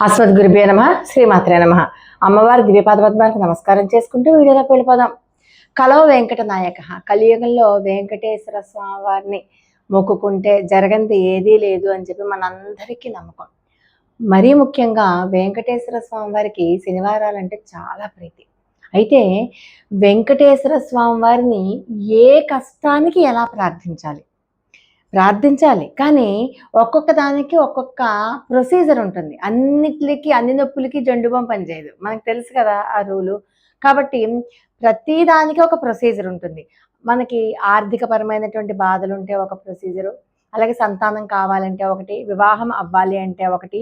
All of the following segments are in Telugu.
అస్మద్గురుభ్యో నమః. శ్రీమాత్రే నమః. అమ్మవారి దివ్యపాద పద్మాలకు నమస్కారం చేసుకుంటూ వీడియోలోకి వెళ్ళిపోదాం. కలో వెంకట నాయక. కలియుగంలో వెంకటేశ్వర స్వామి వారిని మొక్కుకుంటే జరగంది ఏదీ లేదు అని చెప్పి మనందరికీ నమ్మకం. మరీ ముఖ్యంగా వెంకటేశ్వర స్వామి వారికి శనివారాలంటే చాలా ప్రీతి. అయితే వెంకటేశ్వర స్వామి వారిని ఏ కష్టానికి ఎలా ప్రార్థించాలి, కానీ ఒక్కొక్క దానికి ఒక్కొక్క ప్రొసీజర్ ఉంటుంది. అన్ని నొప్పులకి జండుబాం పనిచేయదు, మనకు తెలుసు కదా ఆ రూలు. కాబట్టి ప్రతి దానికి ఒక ప్రొసీజర్ ఉంటుంది. మనకి ఆర్థికపరమైనటువంటి బాధలు ఉంటే ఒక ప్రొసీజరు, అలాగే సంతానం కావాలంటే ఒకటి, వివాహం అవ్వాలి అంటే ఒకటి,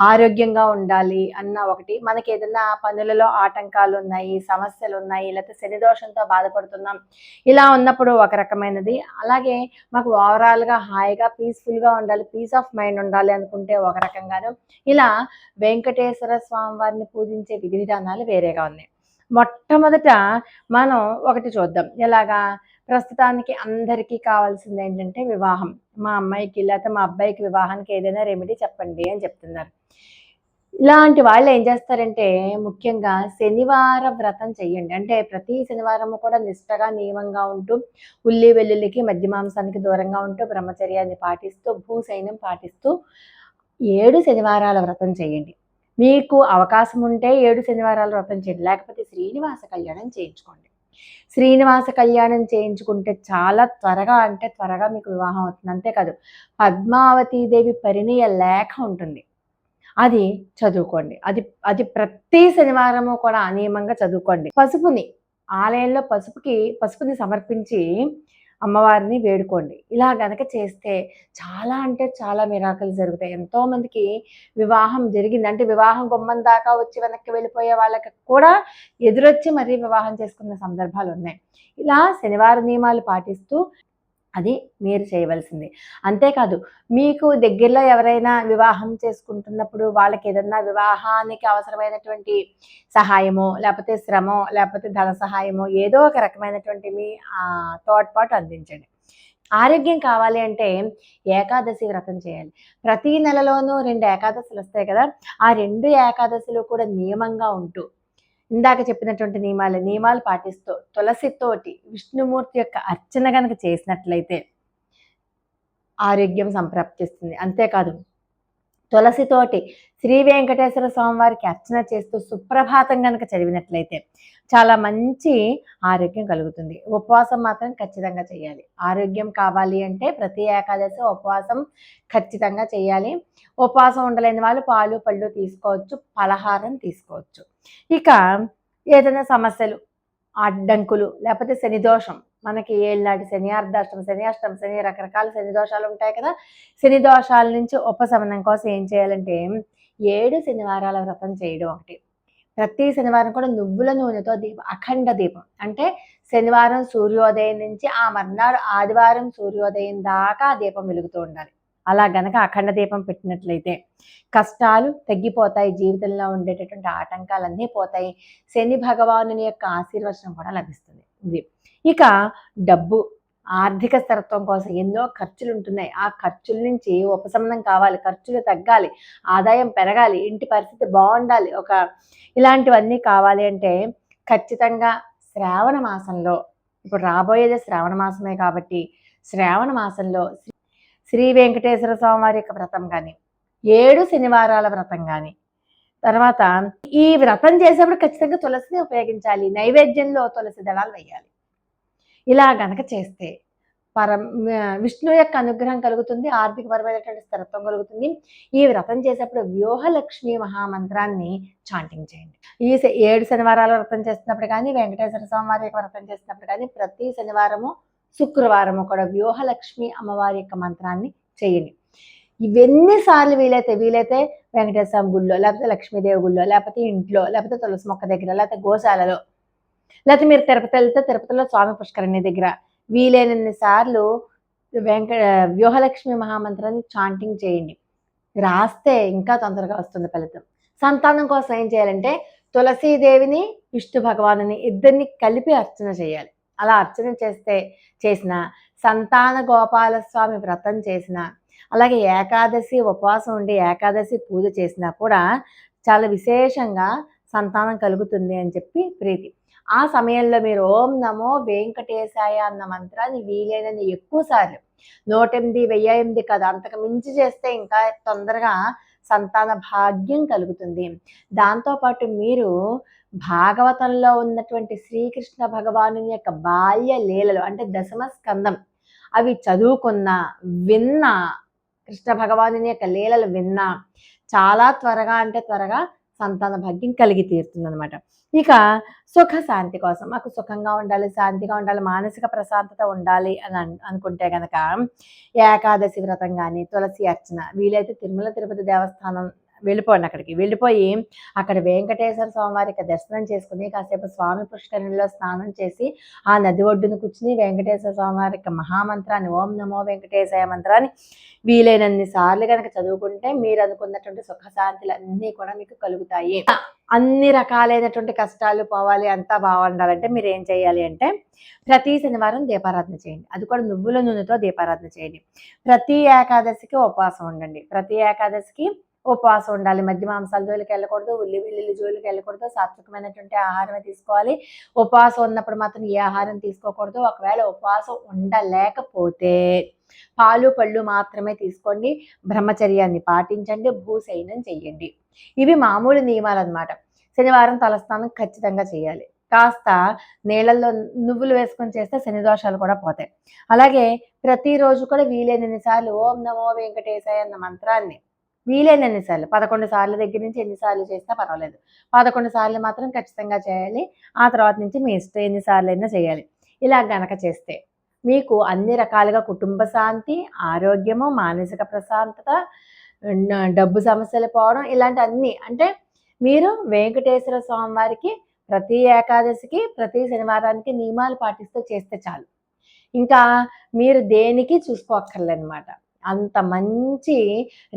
ఆరోగ్యంగా ఉండాలి అన్న ఒకటి, మనకి ఏదైనా పనులలో ఆటంకాలు ఉన్నాయి, సమస్యలు ఉన్నాయి, లేకపోతే శని దోషంతో బాధపడుతున్నాం, ఇలా ఉన్నప్పుడు ఒక రకమైనది. అలాగే మాకు ఓవరాల్గా హాయిగా పీస్ఫుల్గా ఉండాలి, పీస్ ఆఫ్ మైండ్ ఉండాలి అనుకుంటే ఒక రకంగాను. ఇలా వెంకటేశ్వర స్వామి వారిని పూజించే విధి విధానాలు వేరేగా ఉన్నాయి. మొట్టమొదట మనం ఒకటి చూద్దాం. ఎలాగా? ప్రస్తుతానికి అందరికీ కావాల్సింది ఏంటంటే వివాహం. మా అమ్మాయికి లేకపోతే మా అబ్బాయికి వివాహానికి ఏదైనా రెమెడీ చెప్పండి అని చెప్తున్నారు. ఇలాంటి వాళ్ళు ఏం చేస్తారంటే ముఖ్యంగా శనివార వ్రతం చెయ్యండి. అంటే ప్రతి శనివారము కూడా నిష్టగా నియమంగా ఉంటూ, ఉల్లి వెల్లుల్లికి మధ్య మాంసానికి దూరంగా ఉంటూ, బ్రహ్మచర్యాన్ని పాటిస్తూ, భూసైన్యం పాటిస్తూ 7 శనివారాల వ్రతం చేయండి. మీకు అవకాశం ఉంటే 7 శనివారాల వ్రతం చేయండి, లేకపోతే శ్రీనివాస కళ్యాణం చేయించుకోండి. శ్రీనివాస కళ్యాణం చేయించుకుంటే చాలా త్వరగా, అంటే త్వరగా మీకు వివాహం అవుతుంది. అంతేకాదు, పద్మావతీదేవి పరిణయ లేఖ ఉంటుంది, అది చదువుకోండి. అది ప్రతి శనివారము కూడా నియమంగా చదువుకోండి. పసుపుని ఆలయంలో పసుపుని సమర్పించి అమ్మవారిని వేడుకోండి. ఇలా గనక చేస్తే చాలా, అంటే చాలా మిరాకిల్స్ జరుగుతాయి. ఎంతోమందికి వివాహం జరిగింది. అంటే వివాహం గుమ్మం దాకా వచ్చి వెనక్కి వెళ్ళిపోయే వాళ్ళకి కూడా ఎదురొచ్చి మరీ వివాహం చేసుకున్న సందర్భాలు ఉన్నాయి. ఇలా శనివార నియమాలు పాటిస్తూ అది మీరు చేయవలసింది. అంతేకాదు, మీకు దగ్గరలో ఎవరైనా వివాహం చేసుకుంటున్నప్పుడు వాళ్ళకి ఏదన్నా వివాహానికి అవసరమైనటువంటి సహాయమో, లేకపోతే శ్రమో, లేకపోతే ధన సహాయమో, ఏదో ఒక రకమైనటువంటి మీ తోడ్పాటు అందించండి. ఆరోగ్యం కావాలి అంటే ఏకాదశి వ్రతం చేయాలి. ప్రతి నెలలోనూ 2 ఏకాదశులు వస్తాయి కదా, ఆ 2 ఏకాదశులు కూడా నియమంగా ఉంటూ, ఇందాక చెప్పినటువంటి నియమాలు పాటిస్తూ, తులసితోటి విష్ణుమూర్తి యొక్క అర్చన గనక చేసినట్లయితే ఆరోగ్యం సంప్రాప్తిస్తుంది. అంతేకాదు, తులసితోటి శ్రీ వెంకటేశ్వర స్వామి వారికి అర్చన చేస్తూ సుప్రభాతం గనక చదివినట్లయితే చాలా మంచి ఆరోగ్యం కలుగుతుంది. ఉపవాసం మాత్రం ఖచ్చితంగా చేయాలి. ఆరోగ్యం కావాలి అంటే ప్రతి ఏకాదశి ఉపవాసం ఖచ్చితంగా చేయాలి. ఉపవాసం ఉండలేని వాళ్ళు పాలు పళ్ళు తీసుకోవచ్చు, పలహారం తీసుకోవచ్చు. ఇక ఏదైనా సమస్యలు, అడ్డంకులు, లేకపోతే శని దోషం, మనకి ఏళ్ళనాటి శని, అర్ధాష్టమ శని, అష్టమ శని, రకరకాల శని దోషాలు ఉంటాయి కదా. శని దోషాల నుంచి ఉపశమనం కోసం ఏం చేయాలంటే 7 శనివారాల వ్రతం చేయడం ఒకటి. ప్రతి శనివారం కూడా నువ్వుల నూనెతో అఖండ దీపం, అంటే శనివారం సూర్యోదయం నుంచి ఆ మర్నాడు ఆదివారం సూర్యోదయం దాకా ఆ దీపం వెలుగుతూ ఉండాలి. అలా గనక అఖండ దీపం పెట్టినట్లయితే కష్టాలు తగ్గిపోతాయి, జీవితంలో ఉండేటటువంటి ఆటంకాలన్నీ పోతాయి, శని భగవానుని యొక్క ఆశీర్వచనం కూడా లభిస్తుంది. ఇది. ఇక డబ్బు, ఆర్థిక స్థిరత్వం కోసం ఎన్నో ఖర్చులు ఉంటున్నాయి. ఆ ఖర్చుల నుంచి ఉపశమనం కావాలి, ఖర్చులు తగ్గాలి, ఆదాయం పెరగాలి, ఇంటి పరిస్థితి బాగుండాలి, ఇలాంటివన్నీ కావాలి అంటే ఖచ్చితంగా శ్రావణ మాసంలో, ఇప్పుడు రాబోయేది శ్రావణ మాసమే కాబట్టి శ్రావణ మాసంలో శ్రీ వెంకటేశ్వర స్వామి వారి యొక్క వ్రతం కానీ, 7 శనివారాల వ్రతం కానీ, తర్వాత ఈ వ్రతం చేసేప్పుడు ఖచ్చితంగా తులసిని ఉపయోగించాలి, నైవేద్యంలో తులసి దళాలు వేయాలి. ఇలా గనక చేస్తే విష్ణు యొక్క అనుగ్రహం కలుగుతుంది, ఆర్థికపరమైనటువంటి స్థిరత్వం కలుగుతుంది. ఈ వ్రతం చేసేప్పుడు వ్యూహలక్ష్మి మహామంత్రాన్ని చాంటింగ్ చేయండి. ఈ 7 శనివారాల వ్రతం చేస్తున్నప్పుడు కానీ, వెంకటేశ్వర స్వామి వారి యొక్క వ్రతం చేస్తున్నప్పుడు కానీ, ప్రతి శనివారము శుక్రవారము కూడా వ్యూహలక్ష్మి అమ్మవారి యొక్క మంత్రాన్ని చేయండి. ఇవెన్నిసార్లు వీలైతే వెంకటేశ్వర స్వామి గుళ్ళో, లేకపోతే లక్ష్మీదేవి గుళ్ళో, లేకపోతే ఇంట్లో, లేకపోతే తులసి మొక్క దగ్గర, లేకపోతే గోశాలలో, లేకపోతే మీరు తిరుపతి వెళ్తే తిరుపతిలో స్వామి పుష్కరిణి దగ్గర వీలైనన్ని సార్లు వ్యూహలక్ష్మి మహామంత్రాన్ని చాంటింగ్ చేయండి. రాస్తే ఇంకా తొందరగా వస్తుంది ఫలితం. సంతానం కోసం ఏం చేయాలంటే తులసీదేవిని, విష్ణు భగవానుని ఇద్దరిని కలిపి అర్చన చేయాలి. అలా అర్చన చేసిన సంతాన గోపాలస్వామి వ్రతం చేసిన, అలాగే ఏకాదశి ఉపవాసం ఉండి ఏకాదశి పూజ చేసినా కూడా చాలా విశేషంగా సంతానం కలుగుతుంది అని చెప్పి ప్రీతి. ఆ సమయంలో మీరు ఓం నమో వెంకటేశాయ అన్న మంత్రాన్ని వీలైనన్ని ఎక్కువ సార్లు 108, 1008 కాదు, అంతకు మించి చేస్తే ఇంకా తొందరగా సంతాన భాగ్యం కలుగుతుంది. దాంతోపాటు మీరు భాగవతంలో ఉన్నటువంటి శ్రీకృష్ణ భగవానుని యొక్క బాల్య లీలలు అంటే దశమ స్కందం అవి చదువుకున్నా, విన్నా, కృష్ణ భగవానుని యొక్క లీలలు విన్నా చాలా త్వరగా అంటే త్వరగా సంతాన భాగ్యం కలిగి తీరుతుందనమాట. ఇక సుఖ శాంతి కోసం మాకు సుఖంగా ఉండాలి, శాంతిగా ఉండాలి, మానసిక ప్రశాంతత ఉండాలి అని అనుకుంటే కనుక ఏకాదశి వ్రతం కానీ, తులసి అర్చన, వీలైతే తిరుమల తిరుపతి దేవస్థానం వెళ్ళిపోండి. అక్కడికి వెళ్ళిపోయి అక్కడ వెంకటేశ్వర స్వామి వారికి దర్శనం చేసుకుని కాసేపు స్వామి పుష్కరిణిలో స్నానం చేసి ఆ నది ఒడ్డును కూర్చుని వెంకటేశ్వర స్వామి వారి యొక్క మహామంత్రాన్ని ఓం నమో వెంకటేశాయ మంత్రాన్ని వీలైనన్ని సార్లు కనుక చదువుకుంటే మీరు అనుకున్నటువంటి సుఖశాంతులు అన్నీ కూడా మీకు కలుగుతాయి. అన్ని రకాలైనటువంటి కష్టాలు పోవాలి, అంతా బాగుండాలంటే మీరు ఏం చేయాలి అంటే ప్రతి శనివారం దీపారాధన చేయండి. అది కూడా నువ్వుల నూనెతో దీపారాధన చేయండి. ప్రతి ఏకాదశికి ఉపవాసం ఉండండి. ప్రతి ఏకాదశికి ఉపవాసం ఉండాలి. మధ్య మాంసాల జోలికి వెళ్ళకూడదు, ఉల్లి వెల్లుల్లి జోలికి వెళ్ళకూడదు, సాత్వికమైనటువంటి ఆహారమే తీసుకోవాలి. ఉపవాసం ఉన్నప్పుడు మాత్రం ఏ ఆహారం తీసుకోకూడదు. ఒకవేళ ఉపవాసం ఉండలేకపోతే పాలు పళ్ళు మాత్రమే తీసుకోండి. బ్రహ్మచర్యాన్ని పాటించండి. భూశయనం చెయ్యండి. ఇవి మామూలు నియమాలు అనమాట. శనివారం తలస్నానం ఖచ్చితంగా చేయాలి. కాస్త నీళ్ళల్లో నువ్వులు వేసుకొని చేస్తే శని దోషాలు కూడా పోతాయి. అలాగే ప్రతిరోజు కూడా వీలైనన్ని సార్లు ఓం నమో వెంకటేశాయ అన్న మంత్రాన్ని వీలైనన్ని సార్లు 11 సార్ల దగ్గర నుంచి ఎన్నిసార్లు చేసినా పర్వాలేదు. 11 సార్లు మాత్రం ఖచ్చితంగా చేయాలి. ఆ తర్వాత నుంచి మీ ఇష్టం ఎన్నిసార్లు అయినా చేయాలి. ఇలా గనక చేస్తే మీకు అన్ని రకాలుగా కుటుంబ శాంతి, ఆరోగ్యము, మానసిక ప్రశాంతత, డబ్బు సమస్యలు పోవడం ఇలాంటి అన్నీ అంటే మీరు వెంకటేశ్వర స్వామి వారికి ప్రతి ఏకాదశికి, ప్రతి శనివారానికి నియమాలు పాటిస్తూ చేస్తే చాలు. ఇంకా మీరు దేనికి చూసుకోక్కర్లేదనమాట. అంత మంచి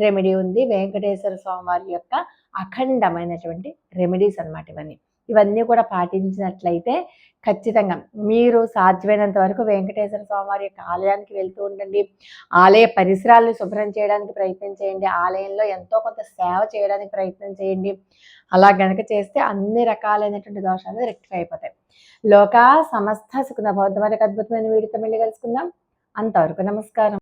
రెమెడీ ఉంది వెంకటేశ్వర స్వామి వారి యొక్క అఖండమైనటువంటి రెమెడీస్ అనమాట ఇవన్నీ. ఇవన్నీ కూడా పాటించినట్లయితే ఖచ్చితంగా మీరు సాధ్యమైనంత వరకు వెంకటేశ్వర స్వామి వారి యొక్క ఆలయానికి వెళ్తూ ఉండండి. ఆలయ పరిసరాలను శుభ్రం చేయడానికి ప్రయత్నం చేయండి. ఆలయంలో ఎంతో కొంత సేవ చేయడానికి ప్రయత్నం చేయండి. అలా గనక చేస్తే అన్ని రకాలైనటువంటి దోషాలు రెక్టిఫై అయిపోతాయి. లోకా సమస్త సుఖినో భవంతు. మరొక అద్భుతమైన వీడియోతో మళ్ళీ కలుసుకుందాం. అంతవరకు నమస్కారం.